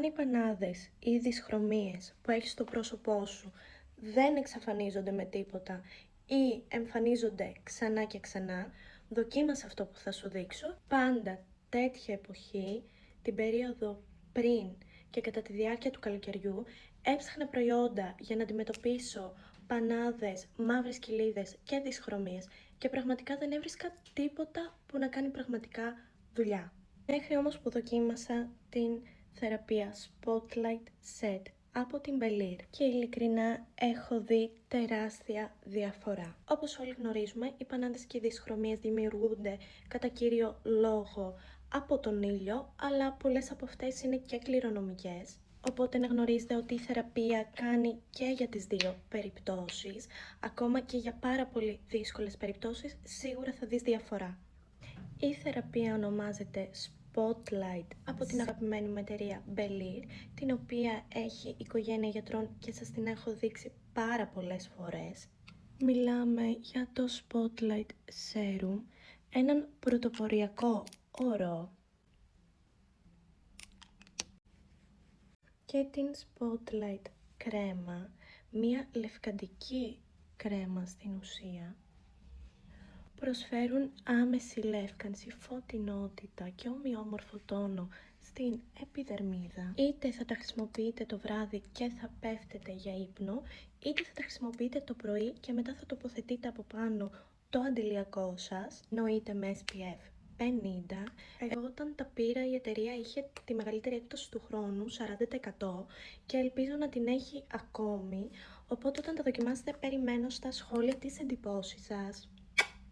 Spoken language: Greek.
οι πανάδες ή οι δυσχρωμίες που έχεις στο πρόσωπό σου δεν εξαφανίζονται με τίποτα ή εμφανίζονται ξανά και ξανά, δοκίμασε αυτό που θα σου δείξω. Πάντα τέτοια εποχή, την περίοδο πριν και κατά τη διάρκεια του καλοκαιριού, έψαχνα προϊόντα για να αντιμετωπίσω πανάδες, μαύρες κοιλίδες και δυσχρωμίες και πραγματικά δεν έβρισκα τίποτα που να κάνει πραγματικά δουλειά. Μέχρι όμως που δοκίμασα την θεραπεία Spotlight Set από την Belire και ειλικρινά έχω δει τεράστια διαφορά. Όπως όλοι γνωρίζουμε, οι πανάδες και οι δυσχρωμίες δημιουργούνται κατά κύριο λόγο από τον ήλιο, αλλά πολλές από αυτές είναι και κληρονομικές. Οπότε να γνωρίζετε ότι η θεραπεία κάνει και για τις δύο περιπτώσεις, ακόμα και για πάρα πολύ δύσκολες περιπτώσεις, σίγουρα θα δεις διαφορά. Η θεραπεία ονομάζεται Spotlight από την αγαπημένη μου εταιρεία Belire, την οποία έχει οικογένεια γιατρών και σας την έχω δείξει πάρα πολλές φορές. Μιλάμε για το Spotlight Serum, έναν πρωτοποριακό όρο, και την Spotlight κρέμα, μία λευκαντική κρέμα στην ουσία. Προσφέρουν άμεση λεύκανση, φωτεινότητα και ομοιόμορφο τόνο στην επιδερμίδα. Είτε θα τα χρησιμοποιείτε το βράδυ και θα πέφτετε για ύπνο, είτε θα τα χρησιμοποιείτε το πρωί και μετά θα τοποθετείτε από πάνω το αντιλιακό σας, νοείται με SPF 50. Εγώ όταν τα πήρα η εταιρεία είχε τη μεγαλύτερη έκπτωση του χρόνου, 40%, και ελπίζω να την έχει ακόμη, οπότε όταν τα δοκιμάσετε περιμένω στα σχόλια τις εντυπώσεις σας.